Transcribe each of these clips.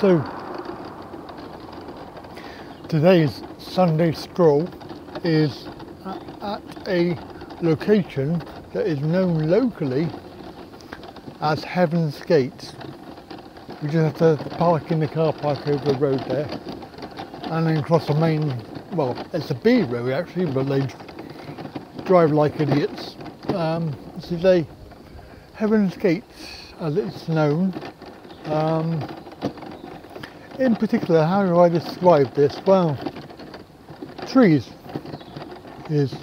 So today's Sunday stroll is at a location that is known locally as Heaven's Gate. We just have to park in the car park over the road there and then cross the main, well, it's a B road actually, but they drive like idiots. This is a Heaven's Gate as it's known. In particular, how do I describe this? Well, trees is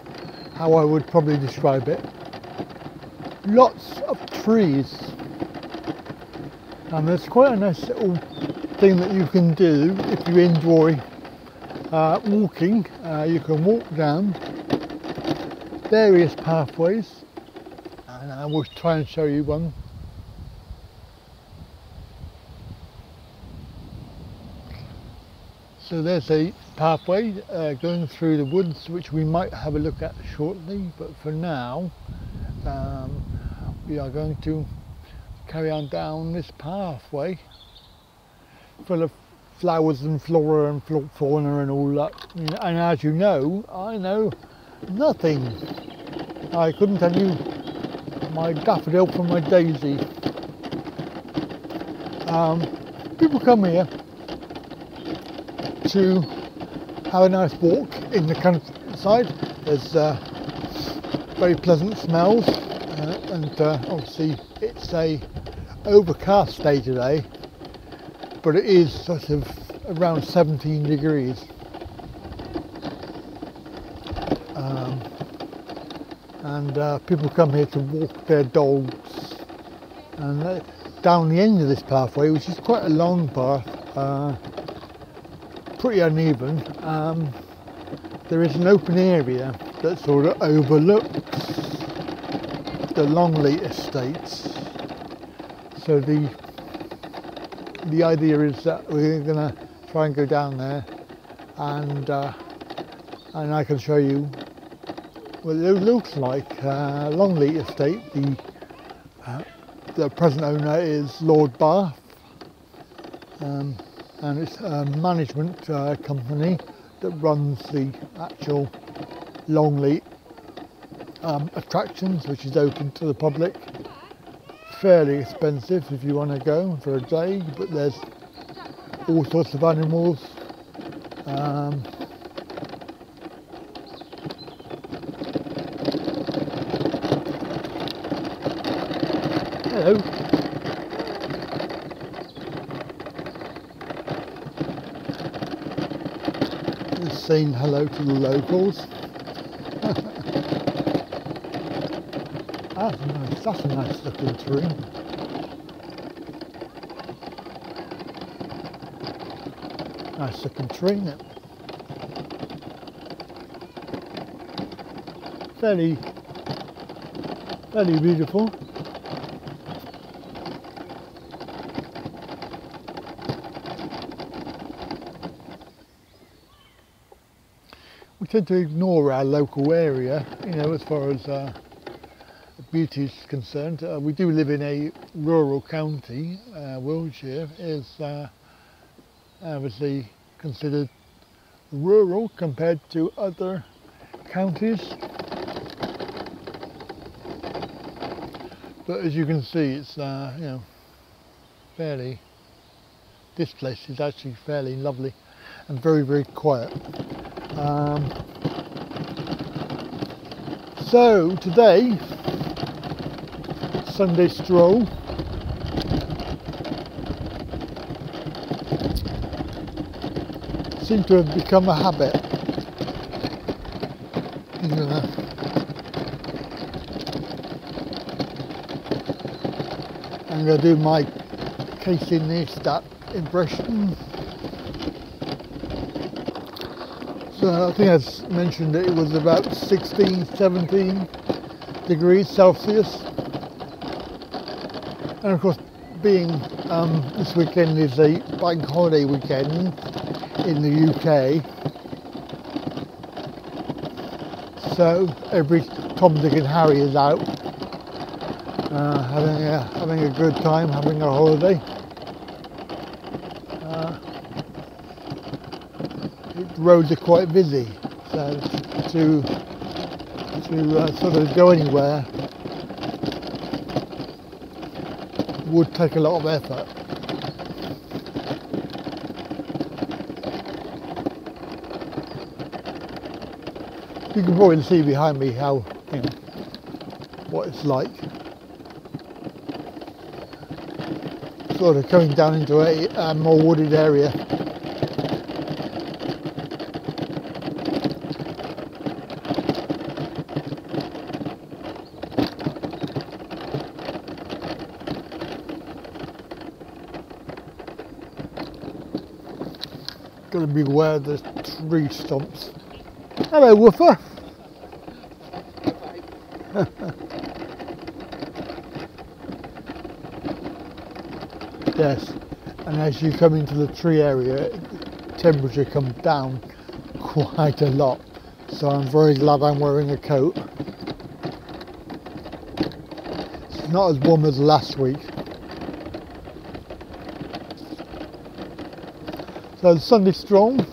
how I would probably describe it. Lots of trees. And there's quite a nice little thing that you can do if you enjoy walking. You can walk down various pathways, and I will try and show you one. So there's a pathway going through the woods, which we might have a look at shortly, but for now we are going to carry on down this pathway full of flowers and flora and fauna and all that. And as you know, I know nothing. I couldn't tell you my daffodil from my daisy. People come here to have a nice walk in the countryside. There's very pleasant smells, and obviously it's a overcast day today, but it is sort of around 17 degrees. And people come here to walk their dogs, and down the end of this pathway, which is quite a long path, pretty uneven, there is an open area that sort of overlooks the Longleat estates. So the idea is that we're going to try and go down there, and I can show you what it looks like. Longleat estate. The present owner is Lord Bath. And it's a management company that runs the actual Longleat attractions, which is open to the public. Fairly expensive if you want to go for a day, but there's all sorts of animals. Hello. Saying hello to the locals. That's a nice looking tree. Nice looking tree, isn't it? Fairly beautiful. We tend to ignore our local area, as far as beauty is concerned. We do live in a rural county. Wiltshire is obviously considered rural compared to other counties. But as you can see, it's fairly. This place is actually fairly lovely and very, very quiet. So today, Sunday stroll, seems to have become a habit. I'm going to do my Casey Neistat impression. So I think I mentioned that it was about 16, 17 degrees Celsius. And of course, being this weekend is a bank holiday weekend in the UK, so every Tom, Dick and Harry is out having a good time, having a holiday. roads are quite busy, so to sort of go anywhere would take a lot of effort. You can probably see behind me how, you know, what it's like. Sort of coming down into a more wooded area. Got to be aware of the tree stumps. Hello, woofer. Yes, and as you come into the tree area, temperature comes down quite a lot. So I'm very glad I'm wearing a coat. It's not as warm as last week. So the sun is strong.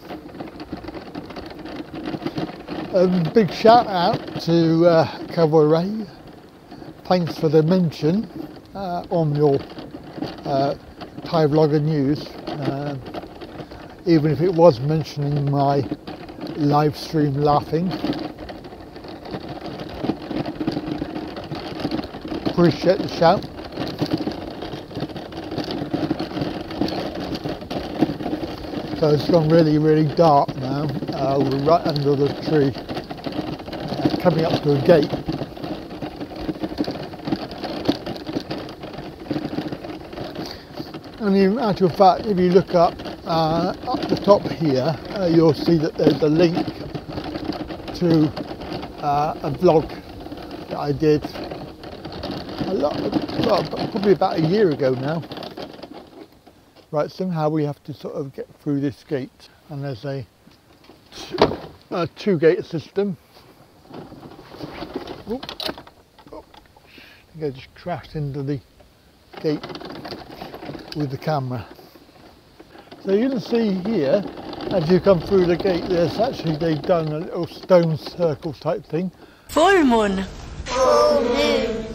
A big shout out to Cowboy Ray. Thanks for the mention on your Thai Vlogger News. Even if it was mentioning my live stream laughing. Appreciate the shout. So it's gone really, really dark now. We're right under the tree, coming up to a gate. And in actual fact, if you look up the top here, you'll see that there's a link to a vlog that I did probably about a year ago now. Right, somehow we have to sort of get through this gate, and there's a two-gate system. I think I just crashed into the gate with the camera. So you can see here, as you come through the gate, there's actually, they've done a little stone circle type thing. Full moon. Full moon.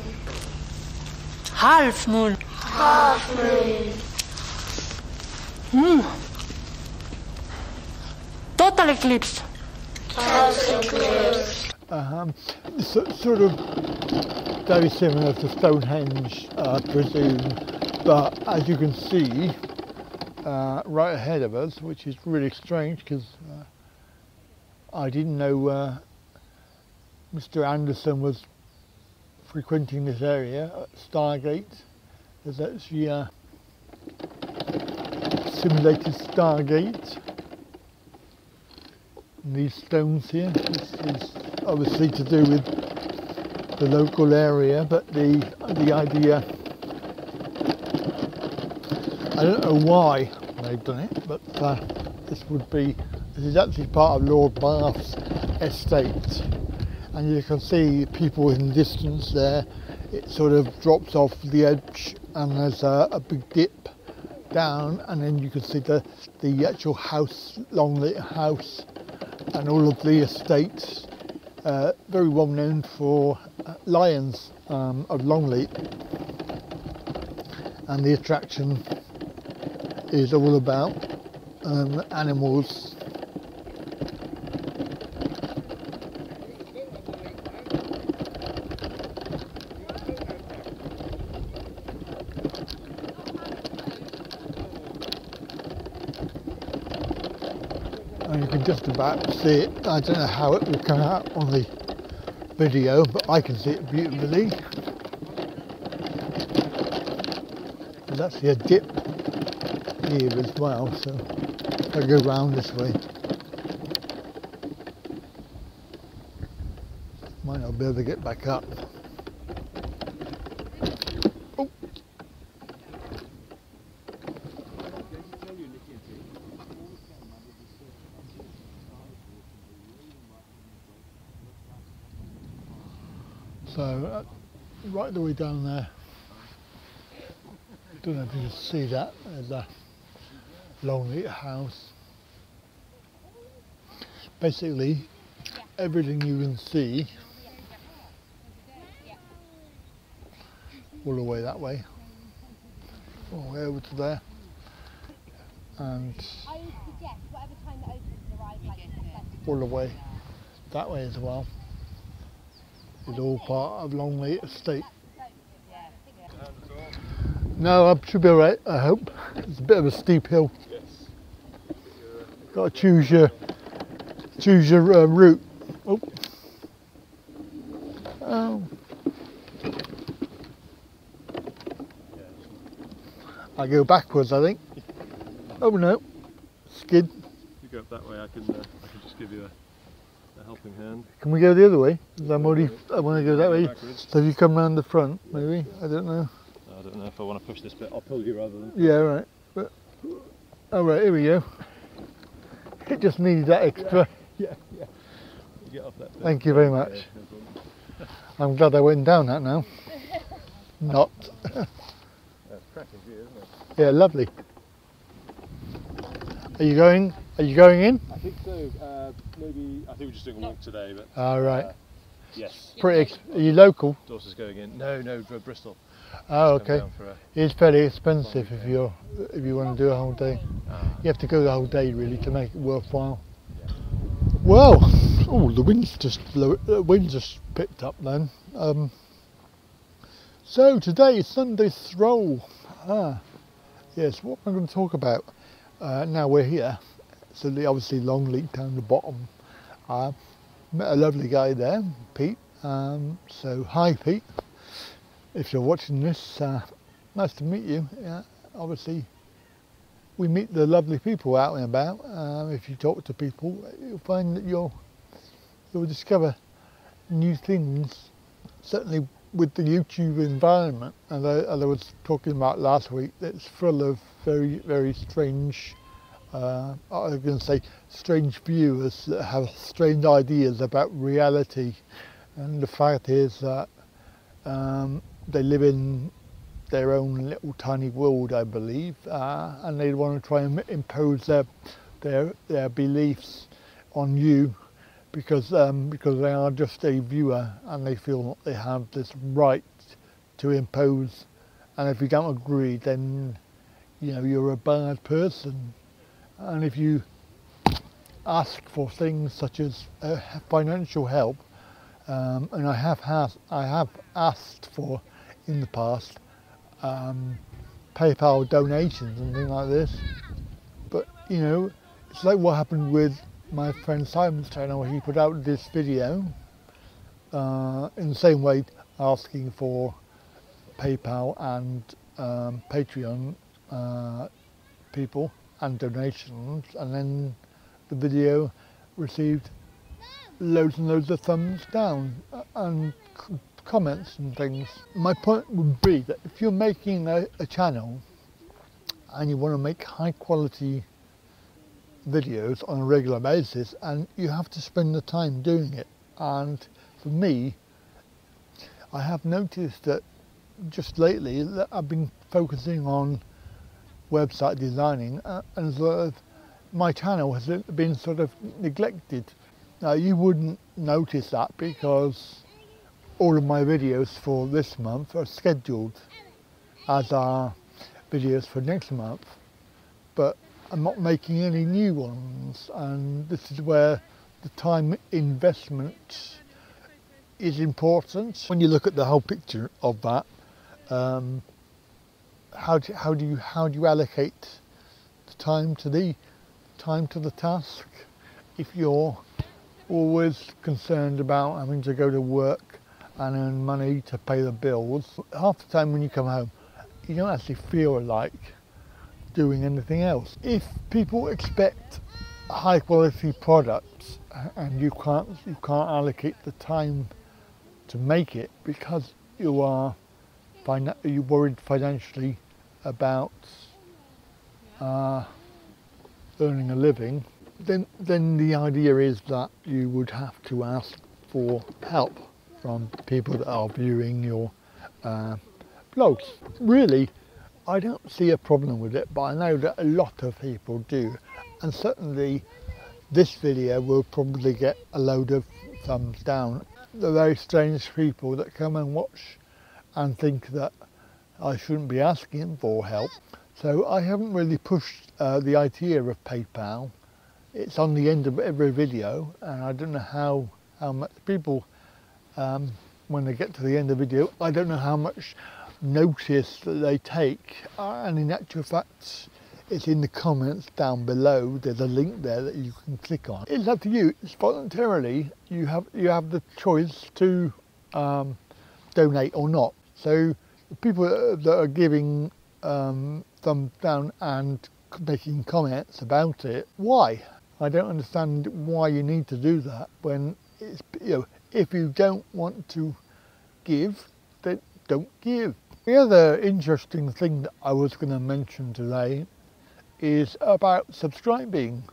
Half moon. Half moon. Total eclipse. Total eclipse. Sort of very similar to Stonehenge, I presume, but as you can see, right ahead of us, which is really strange because I didn't know Mr. Anderson was frequenting this area at Stargate. There's actually a simulated Stargate. And these stones here, this is obviously to do with the local area, but the idea, I don't know why they've done it, but this is actually part of Lord Bath's estate, and you can see people in the distance there. It sort of drops off the edge, and there's a big dip down, and then you can see the actual house, Longleat house, and all of the estates. Very well known for lions of Longleat, and the attraction is all about animals. And you can just about see it. I don't know how it will come out on the video, but I can see it beautifully. There's actually a dip here as well, so I go round this way. Might not be able to get back up. Oh. So right the way down there, don't know if you can see that, there's a Longleat house. basically everything you can see all the way that way, all the way over to there, and all the way that way as well. It's all part of Longleat estate. No, I should be alright, I hope. It's a bit of a steep hill. Yes. Got to choose your route. Oh. Oh. I go backwards, I think. Oh no, skid. You go up that way, I can just give you a helping hand. Can we go the other way? 'Cause I want to go that way. Backwards. So if you come round the front, maybe. I don't know. I don't know if I want to push this bit. I'll pull you rather than. Yeah, right. But all right, here we go. It just needs that extra. Yeah. You get off that bit. Thank you very much. Yeah, no problem. I'm glad I went down that now. Not. That's cracking view, isn't it? Yeah, lovely. Are you going in? I think so. Maybe. I think we're just doing a walk today, but. All right. Yes. Pretty. Are you local? Daughter's going in. No, Bristol. Oh, Come okay. down for a- It's fairly expensive if you want to do a whole day. You have to go the whole day really to make it worthwhile. Well, oh, the wind's just picked up then. So today is Sunday stroll. Yes, what am I going to talk about? Now we're here, so obviously Longleat down the bottom. Met a lovely guy there, Pete. So hi Pete, if you're watching this, nice to meet you. Obviously we meet the lovely people out and about. If you talk to people, you'll find that you'll discover new things, certainly with the YouTube environment. And I was talking about last week, it's full of very, very strange, I was going to say strange viewers that have strange ideas about reality. And the fact is that they live in their own little tiny world, I believe, and they want to try and impose their beliefs on you because they are just a viewer and they feel they have this right to impose. And if you don't agree, then you're a bad person. And if you ask for things such as financial help, and I have asked for in the past PayPal donations and things like this, but it's like what happened with my friend Simon's channel. He put out this video in the same way, asking for PayPal and Patreon people and donations, and then the video received loads and loads of thumbs down and comments and things. My point would be that if you're making a channel and you want to make high quality videos on a regular basis, and you have to spend the time doing it. And for me, I have noticed that just lately that I've been focusing on website designing, and sort of my channel has been sort of neglected. Now you wouldn't notice that because all of my videos for this month are scheduled, as are videos for next month, but I'm not making any new ones, and this is where the time investment is important. When you look at the whole picture of that, how do you allocate the time to the task if you're always concerned about having to go to work and earn money to pay the bills? Half the time when you come home, you don't actually feel like doing anything else. If people expect high quality products and you can't allocate the time to make it because you're worried financially about earning a living, then the idea is that you would have to ask for help from people that are viewing your blogs. Really, I don't see a problem with it, but I know that a lot of people do, and certainly this video will probably get a load of thumbs down. The very strange people that come and watch and think that I shouldn't be asking for help. So I haven't really pushed the idea of PayPal. It's on the end of every video, and I don't know how much people, when they get to the end of the video, I don't know how much notice that they take, and in actual fact it's in the comments down below. There's a link there that you can click on. It's up to you. It's voluntarily. You have the choice to donate or not. So the people that are giving thumbs down and making comments about it, why? I don't understand why you need to do that when it's, if you don't want to give, then don't give. The other interesting thing that I was going to mention today is about subscribing.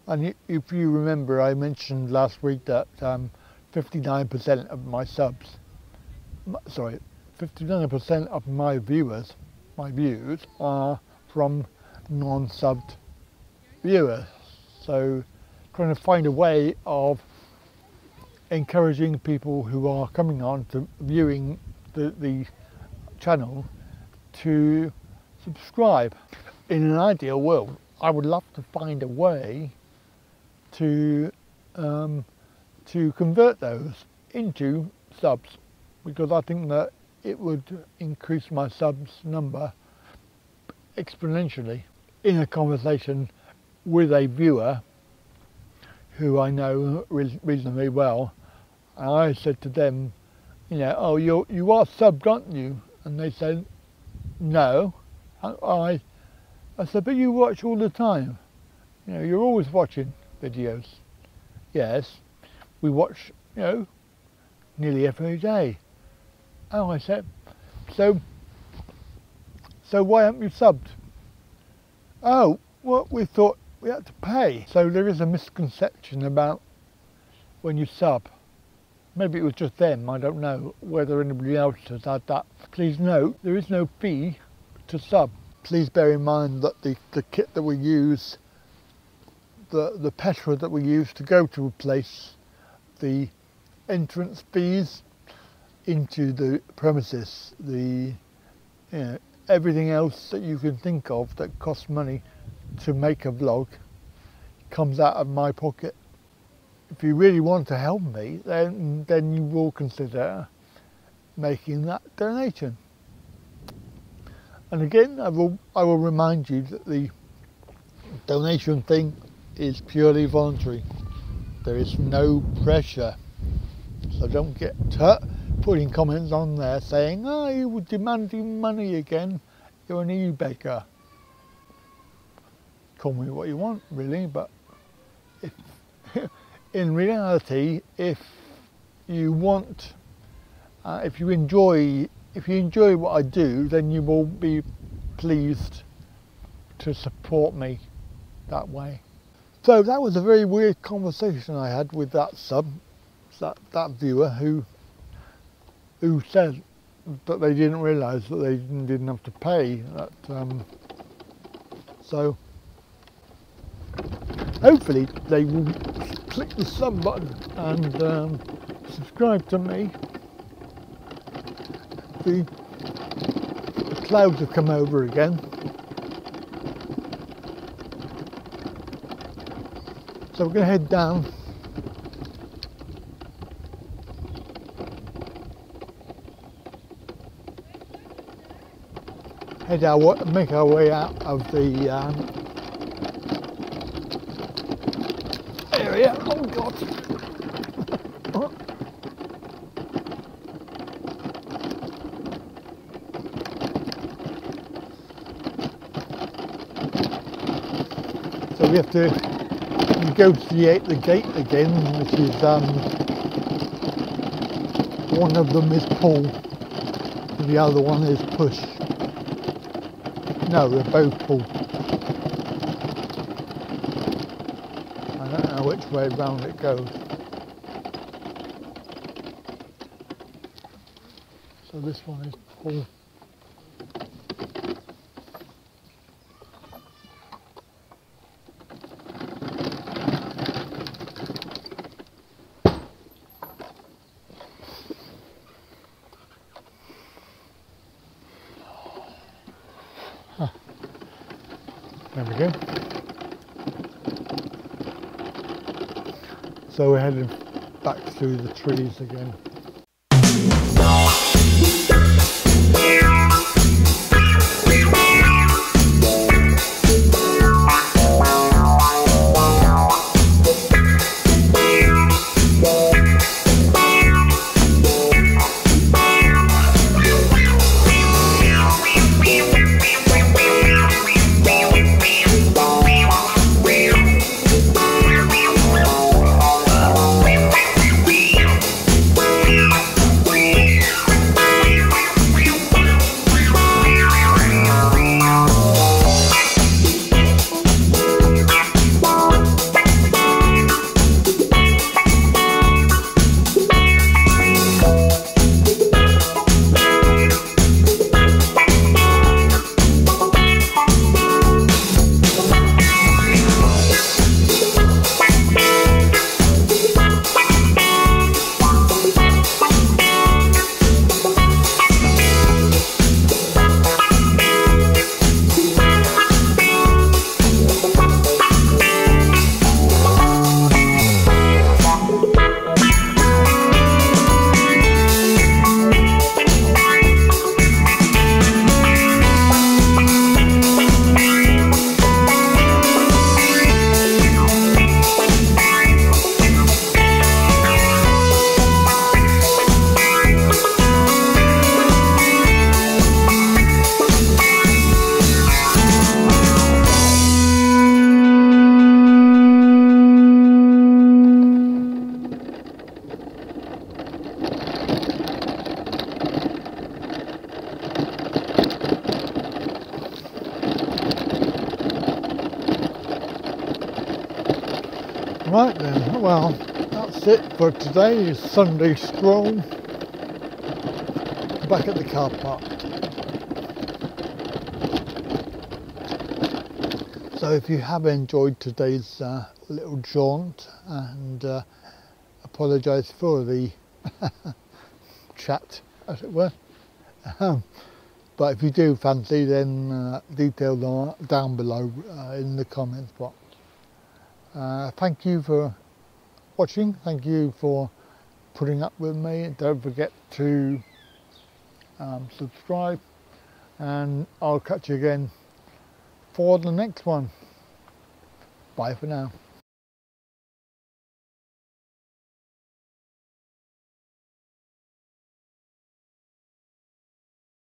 And if you remember, I mentioned last week that 59% of my subs, sorry, 59% of my views are from non-subbed viewers. So trying to find a way of encouraging people who are coming on to viewing the channel to subscribe. In an ideal world, I would love to find a way to convert those into subs, because I think that it would increase my subs number exponentially. In a conversation with a viewer who I know reasonably well, and I said to them, oh, you are subbed, aren't you? And they said, no. I said, but you watch all the time. You're always watching videos. Yes, we watch, nearly every day. Oh, I said, so why haven't you subbed? Oh, well, we thought we had to pay. So there is a misconception about when you sub. Maybe it was just them, I don't know whether anybody else has had that. Please note, there is no fee to sub. Please bear in mind that the kit that we use, the petrol that we use to go to a place, the entrance fees into the premises, everything else that you can think of that costs money to make a vlog comes out of my pocket. If you really want to help me, then you will consider making that donation. And again, I will remind you that the donation thing is purely voluntary. There is no pressure. So don't get putting comments on there saying, oh, you were demanding money again. You're an e-baker. Call me what you want, really, but in reality, if you want, if you enjoy what I do, then you will be pleased to support me that way. So that was a very weird conversation I had with that that viewer who said that they didn't realise that they didn't have to pay. So hopefully they will click the sub button and subscribe to me. The clouds have come over again. So we're going to head down. Make our way out of the area. Oh God! So we have to negotiate the gate again, which is one of them is pull and the other one is push. No, they're both pull. I don't know which way round it goes. So this one is pull. There we go. So we're heading back through the trees again. Right then, well, that's it for today's Sunday stroll back at the car park. So if you have enjoyed today's little jaunt, and apologise for the chat, as it were, but if you do fancy, then detail down below in the comments box. Thank you for watching, thank you for putting up with me. Don't forget to subscribe, and I'll catch you again for the next one. Bye for now.